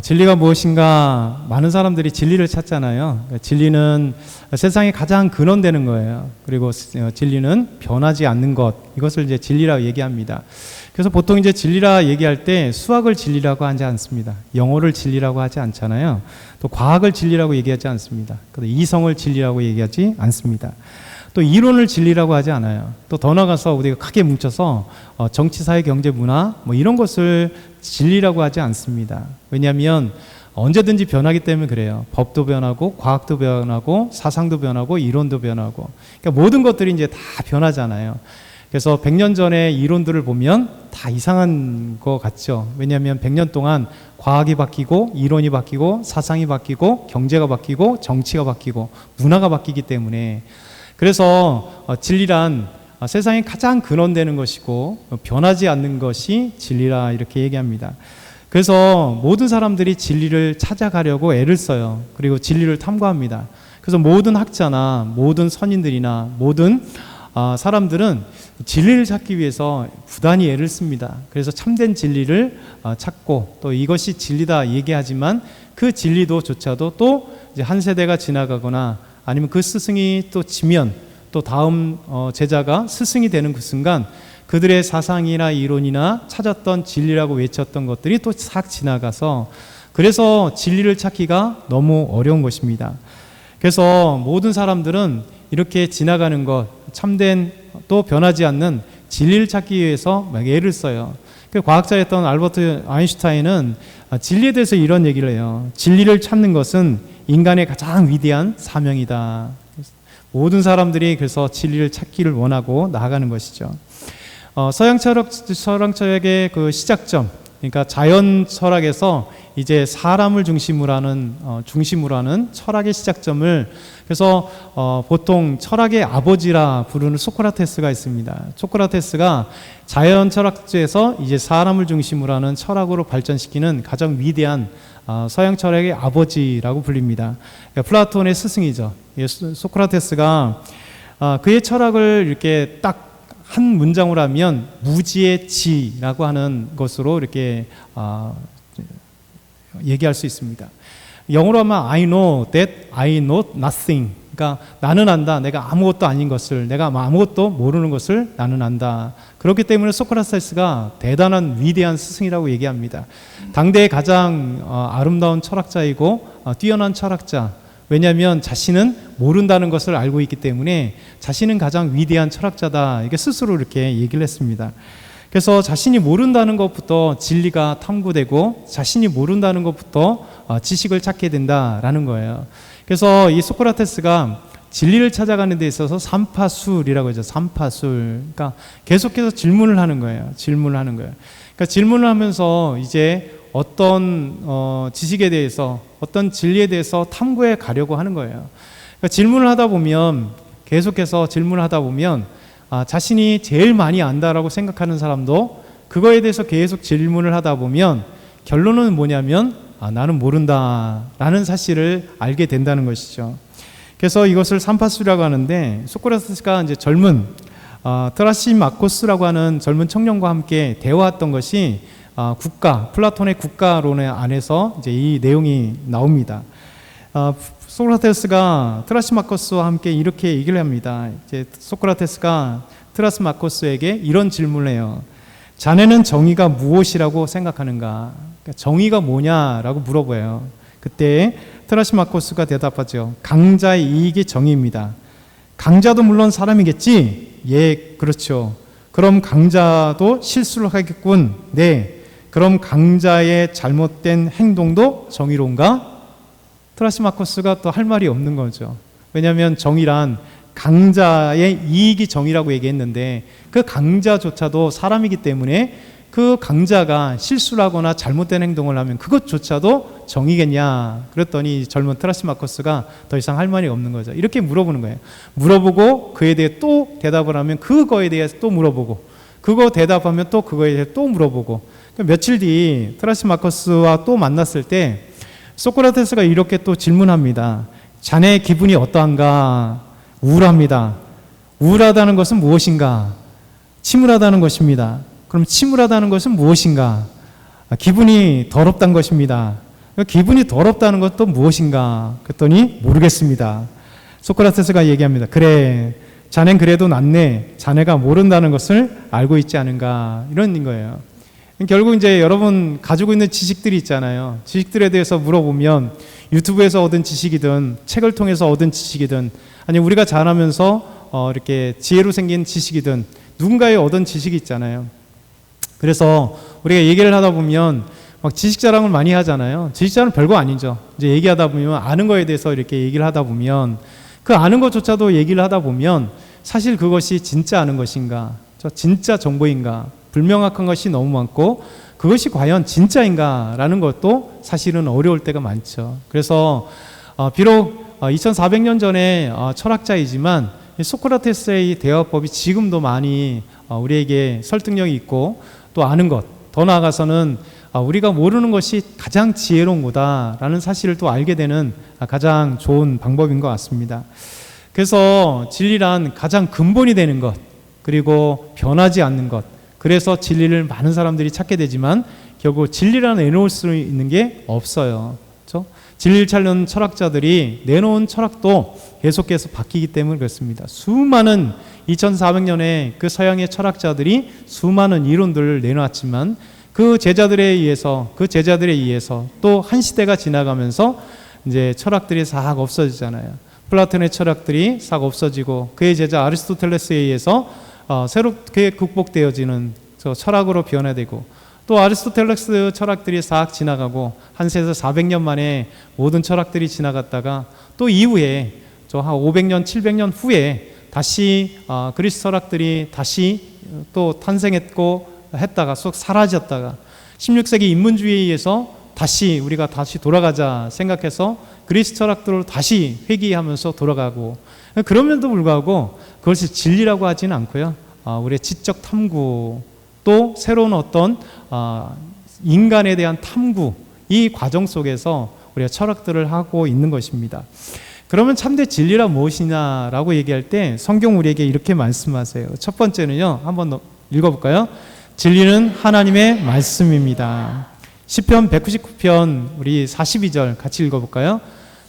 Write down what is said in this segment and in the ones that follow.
진리가 무엇인가? 많은 사람들이 진리를 찾잖아요. 그러니까 진리는 세상에 가장 근원되는 거예요. 그리고 진리는 변하지 않는 것, 이것을 이제 진리라고 얘기합니다. 그래서 보통 이제 진리라 얘기할 때 수학을 진리라고 하지 않습니다. 영어를 진리라고 하지 않잖아요. 또 과학을 진리라고 얘기하지 않습니다. 이성을 진리라고 얘기하지 않습니다. 또 이론을 진리라고 하지 않아요. 또 더 나아가서 우리가 크게 뭉쳐서 정치, 사회, 경제, 문화 뭐 이런 것을 진리라고 하지 않습니다. 왜냐하면 언제든지 변하기 때문에 그래요. 법도 변하고 과학도 변하고 사상도 변하고 이론도 변하고, 그러니까 모든 것들이 이제 다 변하잖아요. 그래서 100년 전의 이론들을 보면 다 이상한 것 같죠. 왜냐하면 100년 동안 과학이 바뀌고 이론이 바뀌고 사상이 바뀌고 경제가 바뀌고 정치가 바뀌고 문화가 바뀌기 때문에, 그래서 진리란 세상에 가장 근원되는 것이고 변하지 않는 것이 진리라 이렇게 얘기합니다. 그래서 모든 사람들이 진리를 찾아가려고 애를 써요. 그리고 진리를 탐구합니다. 그래서 모든 학자나 모든 선인들이나 모든 사람들은 진리를 찾기 위해서 부단히 애를 씁니다. 그래서 참된 진리를 찾고, 또 이것이 진리다 얘기하지만 그 진리도조차도 또 이제 한 세대가 지나가거나 아니면 그 스승이 또 지면 또 다음 제자가 스승이 되는 그 순간 그들의 사상이나 이론이나 찾았던 진리라고 외쳤던 것들이 또 싹 지나가서, 그래서 진리를 찾기가 너무 어려운 것입니다. 그래서 모든 사람들은 이렇게 지나가는 것, 참된 또 변하지 않는 진리를 찾기 위해서 막 애를 써요. 그 과학자였던 알버트 아인슈타인은 진리에 대해서 이런 얘기를 해요. 진리를 찾는 것은 인간의 가장 위대한 사명이다. 모든 사람들이 그래서 진리를 찾기를 원하고 나아가는 것이죠. 서양 철학의 그 시작점, 그러니까 자연 철학에서 이제 사람을 중심으로 하는 철학의 시작점을, 그래서 보통 철학의 아버지라 부르는 소크라테스가 있습니다. 소크라테스가 자연 철학에서 이제 사람을 중심으로 하는 철학으로 발전시키는 가장 위대한 서양 철학의 아버지라고 불립니다. 그러니까 플라톤의 스승이죠. 소크라테스가 그의 철학을 이렇게 딱 한 문장으로 하면 무지의 지라고 하는 것으로 이렇게 얘기할 수 있습니다. 영어로 하면 I know that I know nothing. 그러니까 나는 안다. 내가 아무것도 아닌 것을, 내가 아무것도 모르는 것을 나는 안다. 그렇기 때문에 소크라테스가 대단한 위대한 스승이라고 얘기합니다. 당대의 가장 아름다운 철학자이고 뛰어난 철학자. 왜냐하면 자신은 모른다는 것을 알고 있기 때문에 자신은 가장 위대한 철학자다. 이게 스스로 이렇게 얘기를 했습니다. 그래서 자신이 모른다는 것부터 진리가 탐구되고 자신이 모른다는 것부터 지식을 찾게 된다라는 거예요. 그래서 이 소크라테스가 진리를 찾아가는 데 있어서 삼파술이라고 하죠. 삼파술. 그러니까 계속해서 질문을 하는 거예요. 그러니까 질문을 하면서 이제 어떤 지식에 대해서, 어떤 진리에 대해서 탐구해 가려고 하는 거예요. 그러니까 질문을 하다 보면, 계속해서 질문을 하다 보면 자신이 제일 많이 안다라고 생각하는 사람도 그거에 대해서 계속 질문을 하다 보면 결론은 뭐냐면 나는 모른다라는 사실을 알게 된다는 것이죠. 그래서 이것을 삼파술이라고 하는데, 소크라테스가 이제 젊은 트라시마코스라고 하는 젊은 청년과 함께 대화했던 것이 플라톤의 국가론의 안에서 이제 이 내용이 나옵니다. 소크라테스가 트라시마코스와 함께 이렇게 얘기를 합니다. 이제 소크라테스가 트라시마코스에게 이런 질문을 해요. 자네는 정의가 무엇이라고 생각하는가? 그러니까 정의가 뭐냐라고 물어봐요. 그때 트라시마코스가 대답하죠. 강자의 이익이 정의입니다. 강자도 물론 사람이겠지? 예, 그렇죠. 그럼 강자도 실수를 하겠군. 네. 그럼 강자의 잘못된 행동도 정의로운가? 트라시마코스가 또 할 말이 없는 거죠. 왜냐하면 정의란 강자의 이익이 정의라고 얘기했는데 그 강자조차도 사람이기 때문에 그 강자가 실수를 하거나 잘못된 행동을 하면 그것조차도 정의겠냐? 그랬더니 젊은 트라시마코스가 더 이상 할 말이 없는 거죠. 이렇게 물어보는 거예요. 물어보고 그에 대해 또 대답을 하면 그거에 대해서 또 물어보고, 그거 대답하면 또 그거에 대해 또 물어보고. 며칠 뒤 트라시마코스와 또 만났을 때 소크라테스가 이렇게 또 질문합니다. 자네의 기분이 어떠한가? 우울합니다. 우울하다는 것은 무엇인가? 침울하다는 것입니다. 그럼 침울하다는 것은 무엇인가? 기분이 더럽다는 것입니다. 기분이 더럽다는 것도 무엇인가? 그랬더니 모르겠습니다. 소크라테스가 얘기합니다. 그래, 자넨 그래도 낫네. 자네가 모른다는 것을 알고 있지 않은가? 이런 거예요. 결국 이제 여러분 가지고 있는 지식들이 있잖아요. 지식들에 대해서 물어보면 유튜브에서 얻은 지식이든 책을 통해서 얻은 지식이든 아니 우리가 자라면서 이렇게 지혜로 생긴 지식이든 누군가의 얻은 지식이 있잖아요. 그래서 우리가 얘기를 하다 보면 막 지식 자랑을 많이 하잖아요. 지식 자랑은 별거 아니죠. 이제 얘기하다 보면 아는 거에 대해서 이렇게 얘기를 하다 보면 그 아는 것조차도 얘기를 하다 보면 사실 그것이 진짜 아는 것인가, 진짜 정보인가, 불명확한 것이 너무 많고 그것이 과연 진짜인가라는 것도 사실은 어려울 때가 많죠. 그래서 비록 2400년 전에 철학자이지만 소크라테스의 대화법이 지금도 많이 우리에게 설득력이 있고 또 아는 것, 더 나아가서는 우리가 모르는 것이 가장 지혜로운 거다라는 사실을 또 알게 되는 가장 좋은 방법인 것 같습니다. 그래서 진리란 가장 근본이 되는 것, 그리고 변하지 않는 것, 그래서 진리를 많은 사람들이 찾게 되지만 결국 진리라는 내놓을 수 있는 게 없어요. 그렇죠? 진리를 찾는 철학자들이 내놓은 철학도 계속해서 바뀌기 때문에 그렇습니다. 수많은 2400년의 그 서양의 철학자들이 수많은 이론들을 내놨지만 그 제자들에 의해서 또 한 시대가 지나가면서 이제 철학들이 싹 없어지잖아요. 플라톤의 철학들이 싹 없어지고 그의 제자 아리스토텔레스에 의해서 새롭게 극복되어지는 철학으로 변화되고 또 아리스토텔레스 철학들이 싹 지나가고 한 세서 400년 만에 모든 철학들이 지나갔다가 또 이후에 한 500년, 700년 후에 다시 그리스 철학들이 다시 또 탄생했고 했다가 쏙 사라졌다가 16세기 인문주의에 의해서 우리가 다시 돌아가자 생각해서 그리스 철학들을 다시 회귀하면서 돌아가고 그럼에도 불구하고 그것을 진리라고 하지는 않고요. 우리의 지적 탐구 또 새로운 어떤 인간에 대한 탐구 이 과정 속에서 우리가 철학들을 하고 있는 것입니다. 그러면 참된 진리란 무엇이냐라고 얘기할 때 성경 우리에게 이렇게 말씀하세요. 첫 번째는요. 한번 읽어볼까요? 진리는 하나님의 말씀입니다. 시편 199편 우리 42절 같이 읽어볼까요?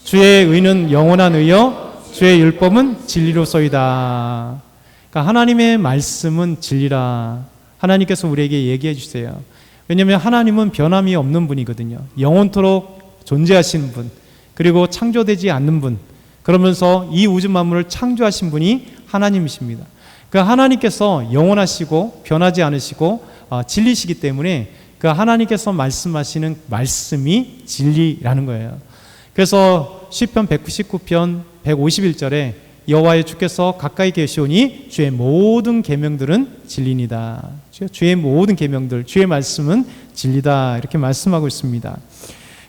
주의 의는 영원한 의요 주의 율법은 진리로소이다. 그러니까 하나님의 말씀은 진리라. 하나님께서 우리에게 얘기해 주세요. 왜냐하면 하나님은 변함이 없는 분이거든요. 영원토록 존재하시는 분, 그리고 창조되지 않는 분, 그러면서 이 우주 만물을 창조하신 분이 하나님이십니다. 그 하나님께서 영원하시고 변하지 않으시고 진리시기 때문에 그 하나님께서 말씀하시는 말씀이 진리라는 거예요. 그래서 시편 199편 151절에 여호와의 주께서 가까이 계시오니 주의 모든 계명들은 진리니다. 주의 모든 계명들, 주의 말씀은 진리다 이렇게 말씀하고 있습니다.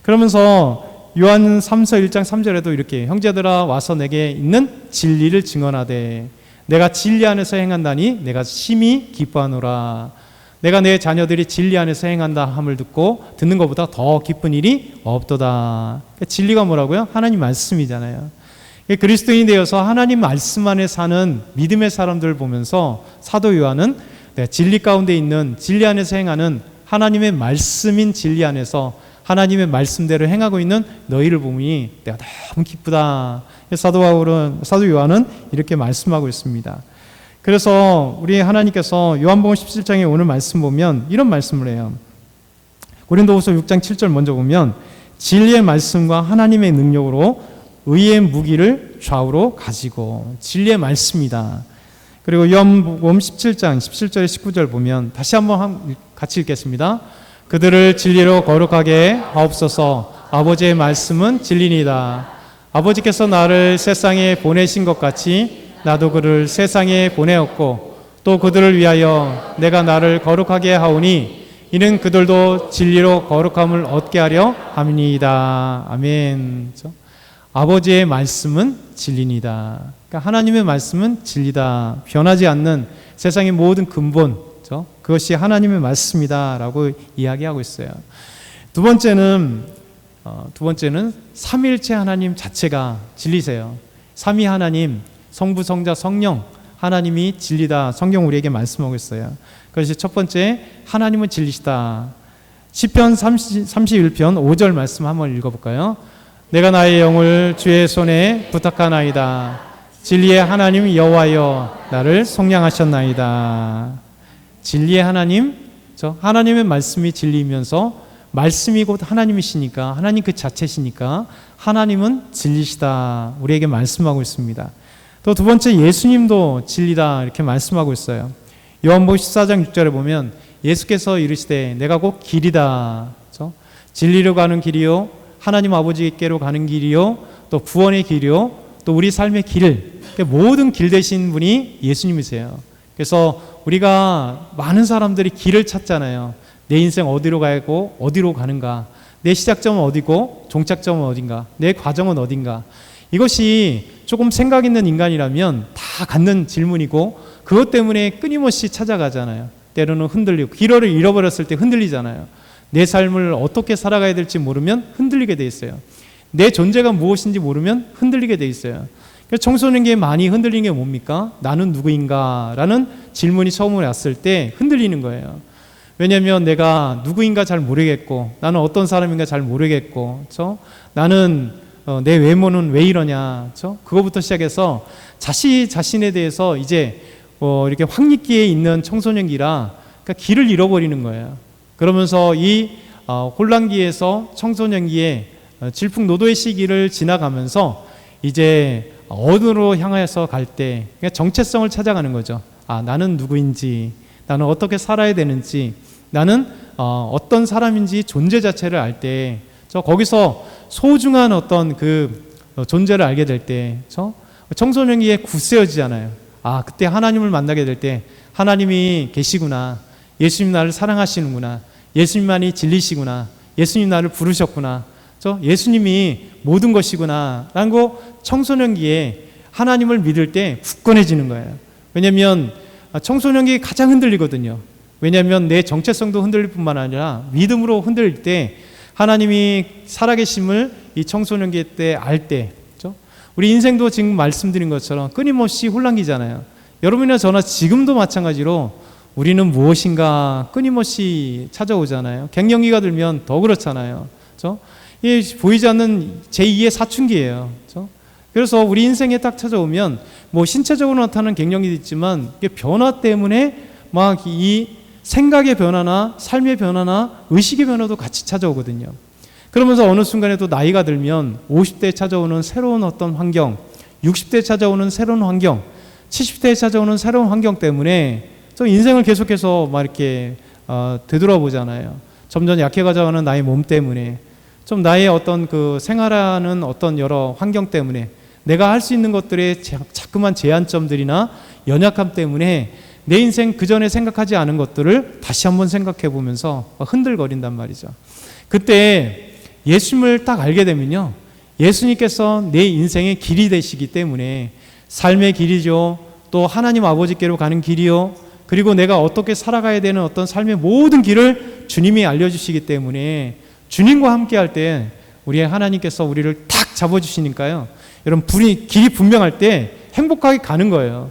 그러면서 요한 3서 1장 3절에도 이렇게 형제들아 와서 내게 있는 진리를 증언하되 내가 진리 안에서 행한다니 내가 심히 기뻐하노라. 내가 내 자녀들이 진리 안에서 행한다 함을 듣는 것보다 더 기쁜 일이 없도다. 그러니까 진리가 뭐라고요? 하나님 말씀이잖아요. 그리스도인이 되어서 하나님 말씀 안에 사는 믿음의 사람들을 보면서 사도 요한은 진리 가운데 있는 진리 안에서 행하는 하나님의 말씀인 진리 안에서 하나님의 말씀대로 행하고 있는 너희를 보니 내가 너무 기쁘다. 사도 요한은 이렇게 말씀하고 있습니다. 그래서 우리 하나님께서 요한복음 17장에 오늘 말씀 보면 이런 말씀을 해요. 고린도후서 6장 7절 먼저 보면 진리의 말씀과 하나님의 능력으로 의의 무기를 좌우로 가지고 진리의 말씀이다. 그리고 요한복음 17장 17절에 19절 보면 다시 한번 같이 읽겠습니다. 그들을 진리로 거룩하게 하옵소서. 아버지의 말씀은 진리니이다. 아버지께서 나를 세상에 보내신 것 같이 나도 그를 세상에 보내었고 또 그들을 위하여 내가 나를 거룩하게 하오니 이는 그들도 진리로 거룩함을 얻게 하려 함이니이다. 아멘. 아버지의 말씀은 진리니다. 그러니까 하나님의 말씀은 진리다. 변하지 않는 세상의 모든 근본, 그것이 하나님의 말씀이다라고 이야기하고 있어요. 두 번째는 삼위일체 하나님 자체가 진리세요. 삼위 하나님, 성부, 성자, 성령 하나님이 진리다. 성경 우리에게 말씀하고 있어요. 그것이 첫 번째, 하나님은 진리시다. 시편 31편 5절 말씀 한번 읽어볼까요? 내가 나의 영을 주의 손에 부탁하나이다. 진리의 하나님 여호와여 나를 속량하셨나이다. 진리의 하나님, 하나님의 말씀이 진리이면서 말씀이 곧 하나님이시니까, 하나님 그 자체시니까 하나님은 진리시다 우리에게 말씀하고 있습니다. 또 두 번째, 예수님도 진리다 이렇게 말씀하고 있어요. 요한복음 14장 6절에 보면 예수께서 이르시되 내가 곧 길이다, 진리로 가는 길이요 하나님 아버지께로 가는 길이요 또 구원의 길이요 또 우리 삶의 길, 모든 길 되신 분이 예수님이세요. 그래서 우리가 많은 사람들이 길을 찾잖아요. 내 인생 어디로 가고 어디로 가는가, 내 시작점은 어디고 종착점은 어딘가, 내 과정은 어딘가. 이것이 조금 생각 있는 인간이라면 다 갖는 질문이고 그것 때문에 끊임없이 찾아가잖아요. 때로는 흔들리고, 길을 잃어버렸을 때 흔들리잖아요. 내 삶을 어떻게 살아가야 될지 모르면 흔들리게 돼 있어요. 내 존재가 무엇인지 모르면 흔들리게 돼 있어요. 청소년기에 많이 흔들리는 게 뭡니까? 나는 누구인가? 라는 질문이 처음으로 왔을 때 흔들리는 거예요. 왜냐하면 내가 누구인가 잘 모르겠고, 나는 어떤 사람인가 잘 모르겠고, 나는 내 외모는 왜 이러냐, 그거부터 시작해서 자신에 대해서 이제 이렇게 황리기에 있는 청소년기라 그러니까 길을 잃어버리는 거예요. 그러면서 이 혼란기에서 청소년기에 질풍노도의 시기를 지나가면서 이제 어디로 향해서 갈 때 정체성을 찾아가는 거죠. 나는 누구인지, 나는 어떻게 살아야 되는지, 나는 어떤 사람인지 존재 자체를 알 때, 거기서 소중한 어떤 그 존재를 알게 될 때, 청소년기에 굳세어지잖아요. 그때 하나님을 만나게 될 때 하나님이 계시구나, 예수님 나를 사랑하시는구나, 예수님만이 진리시구나, 예수님 나를 부르셨구나, 예수님이 모든 것이구나 라는 거 청소년기에 하나님을 믿을 때 굳건해지는 거예요. 왜냐하면 청소년기에 가장 흔들리거든요. 왜냐하면 내 정체성도 흔들릴 뿐만 아니라 믿음으로 흔들릴 때 하나님이 살아계심을 이 청소년기 때 알 때, 우리 인생도 지금 말씀드린 것처럼 끊임없이 혼란기잖아요. 여러분이나 저나 지금도 마찬가지로 우리는 무엇인가 끊임없이 찾아오잖아요. 갱년기가 들면 더 그렇잖아요. 이게 보이지 않는 제2의 사춘기예요. 그래서 우리 인생에 딱 찾아오면 뭐 신체적으로 나타나는 갱년기도 있지만 이게 변화 때문에 막 이 생각의 변화나 삶의 변화나 의식의 변화도 같이 찾아오거든요. 그러면서 어느 순간에 또 나이가 들면 50대에 찾아오는 새로운 어떤 환경, 60대에 찾아오는 새로운 환경, 70대에 찾아오는 새로운 환경 때문에 또 인생을 계속해서 막 이렇게 되돌아보잖아요. 점점 약해가져가는 나의 몸 때문에, 좀 나의 어떤 그 생활하는 어떤 여러 환경 때문에, 내가 할 수 있는 것들의 자꾸만 제한점들이나 연약함 때문에 내 인생 그 전에 생각하지 않은 것들을 다시 한번 생각해 보면서 흔들거린단 말이죠. 그때 예수님을 딱 알게 되면요, 예수님께서 내 인생의 길이 되시기 때문에, 삶의 길이죠, 또 하나님 아버지께로 가는 길이요, 그리고 내가 어떻게 살아가야 되는 어떤 삶의 모든 길을 주님이 알려주시기 때문에 주님과 함께 할 때 우리의 하나님께서 우리를 탁 잡아주시니까요, 여러분 길이 분명할 때 행복하게 가는 거예요.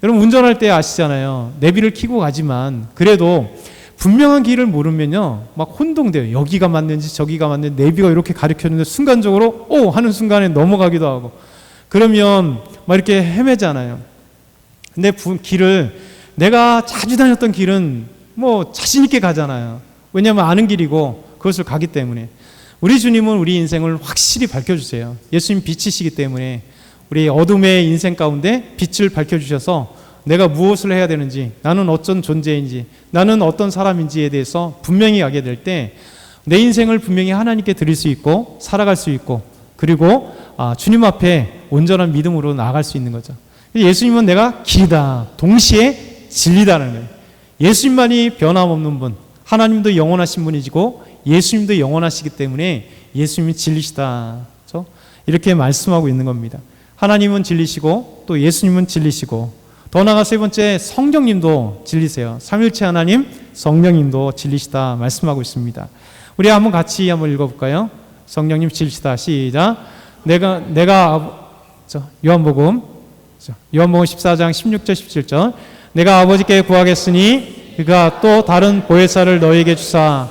여러분 운전할 때 아시잖아요. 내비를 켜고 가지만 그래도 분명한 길을 모르면요 막 혼동돼요. 여기가 맞는지 저기가 맞는지, 내비가 이렇게 가르쳤는데 순간적으로 오 하는 순간에 넘어가기도 하고, 그러면 막 이렇게 헤매잖아요. 근데 길을, 내가 자주 다녔던 길은 뭐 자신 있게 가잖아요. 왜냐하면 아는 길이고 그것을 가기 때문에. 우리 주님은 우리 인생을 확실히 밝혀주세요. 예수님 빛이시기 때문에 우리 어둠의 인생 가운데 빛을 밝혀주셔서 내가 무엇을 해야 되는지, 나는 어떤 존재인지, 나는 어떤 사람인지에 대해서 분명히 알게 될 때 내 인생을 분명히 하나님께 드릴 수 있고 살아갈 수 있고, 그리고 주님 앞에 온전한 믿음으로 나아갈 수 있는 거죠. 예수님은 내가 길이다, 동시에 진리다는 거예요. 예수님만이 변함없는 분, 하나님도 영원하신 분이시고 예수님도 영원하시기 때문에 예수님이 진리시다, 이렇게 말씀하고 있는 겁니다. 하나님은 진리시고 또 예수님은 진리시고, 더 나아가 세 번째, 성령님도 진리세요. 삼일체 하나님 성령님도 진리시다 말씀하고 있습니다. 우리 한번 같이 한번 읽어볼까요? 성령님 진리시다. 시작. 요한복음 14장 16절 17절. 내가 아버지께 구하겠으니 그가 또 다른 보혜사를 너희에게 주사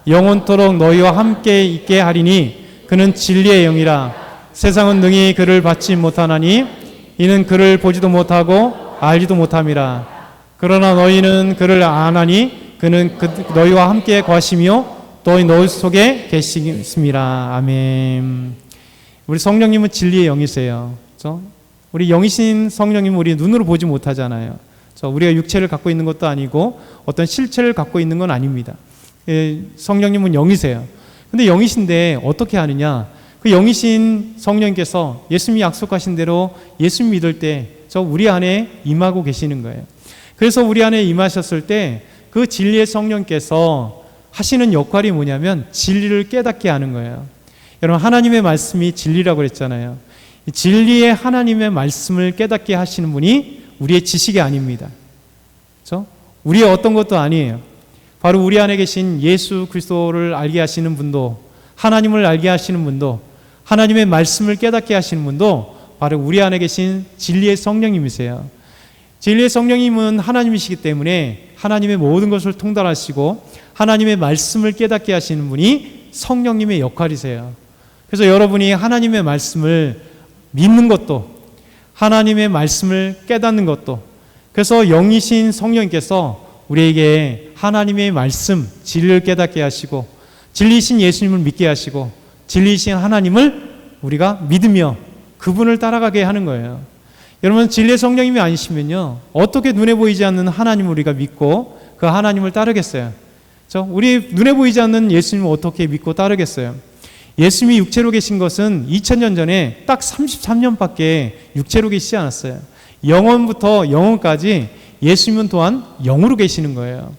영원토록 너희와 함께 있게 하리니 그는 진리의 영이라. 세상은 능히 그를 받지 못하나니 이는 그를 보지도 못하고 알지도 못함이라. 그러나 너희는 그를 아나니 그는 너희와 함께 거하시며 또 너희 속에 계시습니다. 아멘. 우리 성령님은 진리의 영이세요. 그렇죠? 우리 영이신 성령님은 우리 눈으로 보지 못하잖아요. 우리가 육체를 갖고 있는 것도 아니고 어떤 실체를 갖고 있는 건 아닙니다. 성령님은 영이세요. 근데 영이신데 어떻게 하느냐? 그 영이신 성령님께서 예수님이 약속하신 대로 예수님 믿을 때 우리 안에 임하고 계시는 거예요. 그래서 우리 안에 임하셨을 때 그 진리의 성령께서 하시는 역할이 뭐냐면 진리를 깨닫게 하는 거예요. 여러분, 하나님의 말씀이 진리라고 그랬잖아요. 진리의 하나님의 말씀을 깨닫게 하시는 분이 우리의 지식이 아닙니다. 그렇죠? 우리의 어떤 것도 아니에요. 바로 우리 안에 계신 예수 그리스도를 알게 하시는 분도, 하나님을 알게 하시는 분도, 하나님의 말씀을 깨닫게 하시는 분도 바로 우리 안에 계신 진리의 성령님이세요. 진리의 성령님은 하나님이시기 때문에 하나님의 모든 것을 통달하시고 하나님의 말씀을 깨닫게 하시는 분이 성령님의 역할이세요. 그래서 여러분이 하나님의 말씀을 믿는 것도, 하나님의 말씀을 깨닫는 것도, 그래서 영이신 성령님께서 우리에게 하나님의 말씀, 진리를 깨닫게 하시고 진리이신 예수님을 믿게 하시고 진리이신 하나님을 우리가 믿으며 그분을 따라가게 하는 거예요. 여러분, 진리의 성령님이 아니시면요, 어떻게 눈에 보이지 않는 하나님을 우리가 믿고 그 하나님을 따르겠어요? 우리 눈에 보이지 않는 예수님을 어떻게 믿고 따르겠어요? 예수님이 육체로 계신 것은 2000년 전에 딱 33년밖에 육체로 계시지 않았어요. 영원부터 영원까지 예수님은 또한 영으로 계시는 거예요.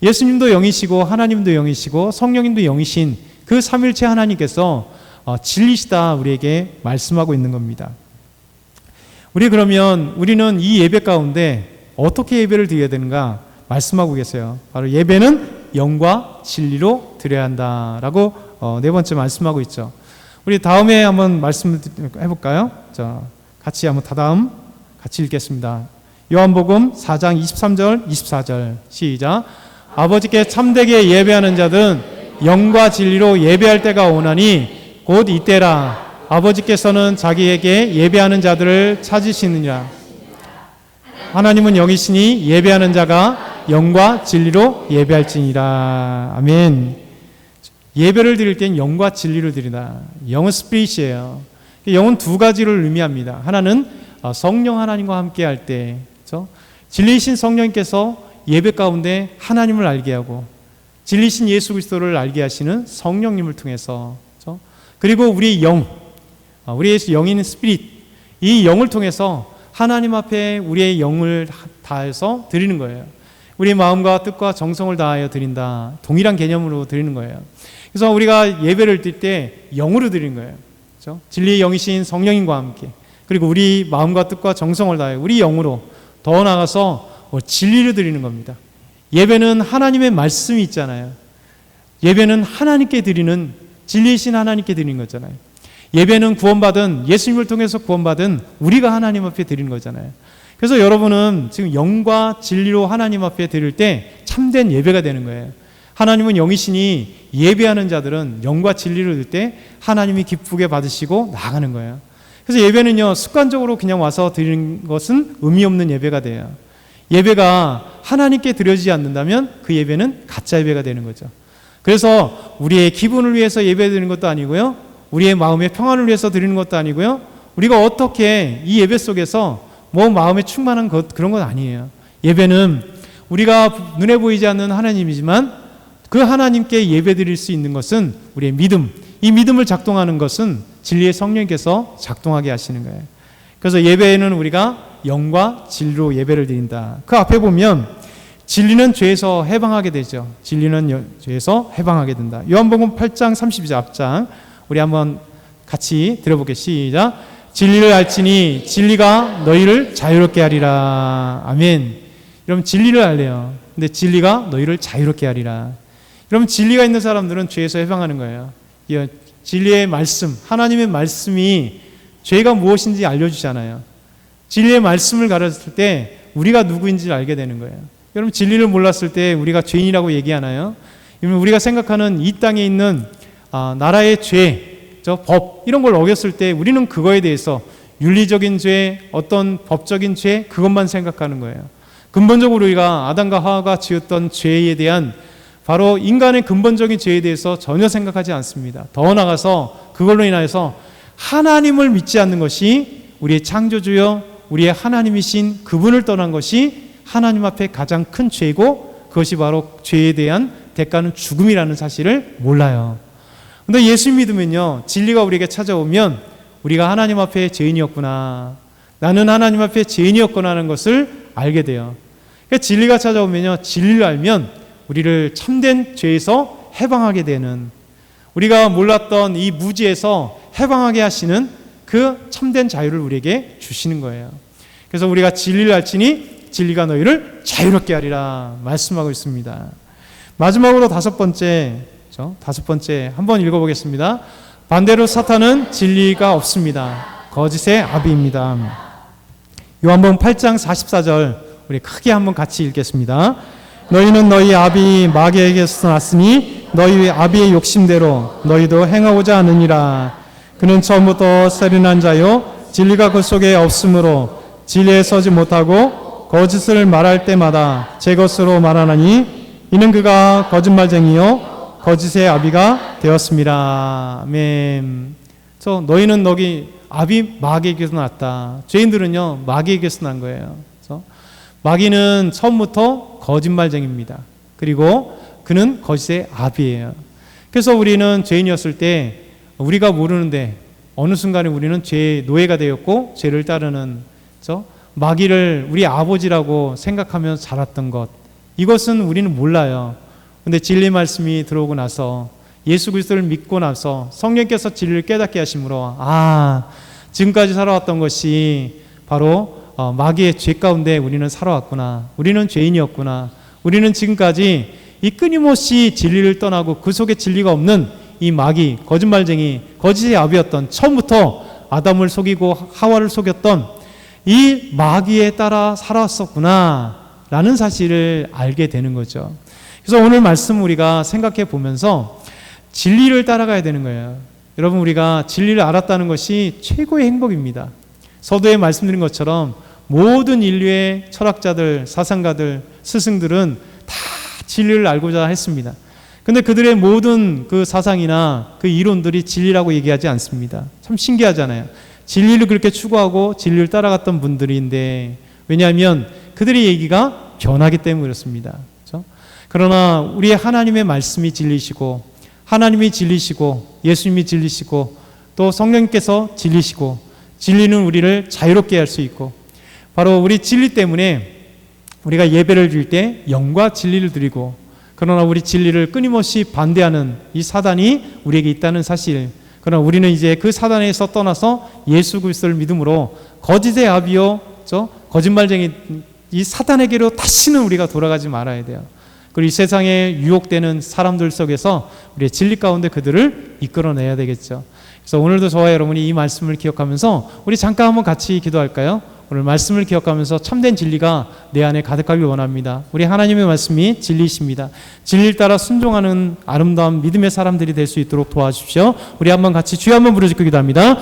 예수님도 영이시고 하나님도 영이시고 성령님도 영이신 그 삼일체 하나님께서 진리시다 우리에게 말씀하고 있는 겁니다. 우리는 이 예배 가운데 어떻게 예배를 드려야 되는가 말씀하고 계세요. 바로 예배는 영과 진리로 드려야 한다라고 네 번째 말씀하고 있죠. 우리 다음에 한번 말씀을 해볼까요? 자, 같이 한번 다다음 같이 읽겠습니다. 요한복음 4장 23절 24절 시작. 아버지께 참되게 예배하는 자들은 영과 진리로 예배할 때가 오나니 곧 이때라. 아버지께서는 자기에게 예배하는 자들을 찾으시느니라. 하나님은 영이시니 예배하는 자가 영과 진리로 예배할지니라. 아멘. 예배를 드릴 땐 영과 진리를 드리다. 영은 스피릿이에요. 영은 두 가지를 의미합니다. 하나는 성령 하나님과 함께 할 때, 그렇죠? 진리이신 성령님께서 예배 가운데 하나님을 알게 하고 진리이신 예수 그리스도를 알게 하시는 성령님을 통해서, 그렇죠? 그리고 우리의 우리의 영인 스피릿, 이 영을 통해서 하나님 앞에 우리의 영을 다해서 드리는 거예요. 우리의 마음과 뜻과 정성을 다하여 드린다. 동일한 개념으로 드리는 거예요. 그래서 우리가 예배를 드릴 때 영으로 드리는 거예요. 그렇죠? 진리의 영이신 성령님과 함께, 그리고 우리 마음과 뜻과 정성을 다해 우리 영으로 더 나아가서 진리를 드리는 겁니다. 예배는 하나님의 말씀이 있잖아요. 예배는 하나님께 드리는, 진리이신 하나님께 드리는 거잖아요. 예배는 구원받은, 예수님을 통해서 구원받은 우리가 하나님 앞에 드리는 거잖아요. 그래서 여러분은 지금 영과 진리로 하나님 앞에 드릴 때 참된 예배가 되는 거예요. 하나님은 영이시니 예배하는 자들은 영과 진리를 드릴 때 하나님이 기쁘게 받으시고 나아가는 거예요. 그래서 예배는요, 습관적으로 그냥 와서 드리는 것은 의미 없는 예배가 돼요. 예배가 하나님께 드려지지 않는다면 그 예배는 가짜 예배가 되는 거죠. 그래서 우리의 기분을 위해서 예배 드리는 것도 아니고요, 우리의 마음의 평안을 위해서 드리는 것도 아니고요, 우리가 어떻게 이 예배 속에서 마음에 충만한 그런 건 아니에요. 예배는 우리가 눈에 보이지 않는 하나님이지만 그 하나님께 예배 드릴 수 있는 것은 우리의 믿음, 이 믿음을 작동하는 것은 진리의 성령께서 작동하게 하시는 거예요. 그래서 예배에는 우리가 영과 진리로 예배를 드린다. 그 앞에 보면 진리는 죄에서 해방하게 되죠. 진리는 죄에서 해방하게 된다. 요한복음 8장 32절 앞장 우리 한번 같이 들어보게. 시작. 진리를 알지니 진리가 너희를 자유롭게 하리라. 아멘. 여러분, 진리를 알래요. 근데 진리가 너희를 자유롭게 하리라. 여러분, 진리가 있는 사람들은 죄에서 해방하는 거예요. 진리의 말씀, 하나님의 말씀이 죄가 무엇인지 알려주잖아요. 진리의 말씀을 가르칠 때 우리가 누구인지를 알게 되는 거예요. 여러분, 진리를 몰랐을 때 우리가 죄인이라고 얘기하나요? 우리가 생각하는 이 땅에 있는 나라의 죄, 법 이런 걸 어겼을 때 우리는 그거에 대해서 윤리적인 죄, 어떤 법적인 죄 그것만 생각하는 거예요. 근본적으로 우리가 아담과 하와가 지었던 죄에 대한 바로 인간의 근본적인 죄에 대해서 전혀 생각하지 않습니다. 더 나아가서 그걸로 인하여서 하나님을 믿지 않는 것이 우리의 창조주여 우리의 하나님이신 그분을 떠난 것이 하나님 앞에 가장 큰 죄이고 그것이 바로 죄에 대한 대가는 죽음이라는 사실을 몰라요. 그런데 예수 믿으면요, 진리가 우리에게 찾아오면 우리가 하나님 앞에 죄인이었구나, 나는 하나님 앞에 죄인이었구나 하는 것을 알게 돼요. 그러니까 진리가 찾아오면요, 진리를 알면 우리를 참된 죄에서 해방하게 되는, 우리가 몰랐던 이 무지에서 해방하게 하시는 그 참된 자유를 우리에게 주시는 거예요. 그래서 우리가 진리를 알지니 진리가 너희를 자유롭게 하리라 말씀하고 있습니다. 마지막으로 다섯 번째 한번 읽어보겠습니다. 반대로 사탄은 진리가 없습니다. 거짓의 아비입니다. 요한복음 8장 44절 우리 크게 한번 같이 읽겠습니다. 너희는 너희 아비 마귀에게서 났으니 너희 아비의 욕심대로 너희도 행하고자 하느니라. 그는 처음부터 세련한 자요 진리가 그 속에 없으므로 진리에 서지 못하고 거짓을 말할 때마다 제 것으로 말하나니 이는 그가 거짓말쟁이요 거짓의 아비가 되었습니다. 아멘. 너희는 너희 아비 마귀에게서 났다. 죄인들은요 마귀에게서 난 거예요. 마귀는 처음부터 거짓말쟁이입니다. 그리고 그는 거짓의 아비예요. 그래서 우리는 죄인이었을 때 우리가 모르는데 어느 순간에 우리는 죄의 노예가 되었고 죄를 따르는 마귀를 우리 아버지라고 생각하며 자랐던 것, 이것은 우리는 몰라요. 그런데 진리 말씀이 들어오고 나서 예수 그리스도를 믿고 나서 성령께서 진리를 깨닫게 하심으로 지금까지 살아왔던 것이 바로 마귀의 죄 가운데 우리는 살아왔구나, 우리는 죄인이었구나, 우리는 지금까지 이 끊임없이 진리를 떠나고 그 속에 진리가 없는 이 마귀, 거짓말쟁이, 거짓의 아비였던, 처음부터 아담을 속이고 하와를 속였던 이 마귀에 따라 살아왔었구나 라는 사실을 알게 되는 거죠. 그래서 오늘 말씀 우리가 생각해 보면서 진리를 따라가야 되는 거예요. 여러분, 우리가 진리를 알았다는 것이 최고의 행복입니다. 서두에 말씀드린 것처럼 모든 인류의 철학자들, 사상가들, 스승들은 다 진리를 알고자 했습니다. 근데 그들의 모든 그 사상이나 그 이론들이 진리라고 얘기하지 않습니다. 참 신기하잖아요. 진리를 그렇게 추구하고 진리를 따라갔던 분들인데, 왜냐하면 그들의 얘기가 변하기 때문에 그렇습니다. 그렇죠? 그러나 우리의 하나님의 말씀이 진리시고, 하나님이 진리시고, 예수님이 진리시고, 또 성령님께서 진리시고, 진리는 우리를 자유롭게 할 수 있고, 바로 우리 진리 때문에 우리가 예배를 드릴 때 영과 진리를 드리고, 그러나 우리 진리를 끊임없이 반대하는 이 사단이 우리에게 있다는 사실, 그러나 우리는 이제 그 사단에서 떠나서 예수 그리스도를 믿음으로 거짓의 아비요 거짓말쟁이 이 사단에게로 다시는 우리가 돌아가지 말아야 돼요. 그리고 이 세상에 유혹되는 사람들 속에서 우리의 진리 가운데 그들을 이끌어내야 되겠죠. 그래서 오늘도 저와 여러분이 이 말씀을 기억하면서 우리 잠깐 한번 같이 기도할까요? 오늘 말씀을 기억하면서 참된 진리가 내 안에 가득하길 원합니다. 우리 하나님의 말씀이 진리이십니다. 진리를 따라 순종하는 아름다운 믿음의 사람들이 될 수 있도록 도와주십시오. 우리 한번 같이 주여 한번 부르짖고 기도합니다.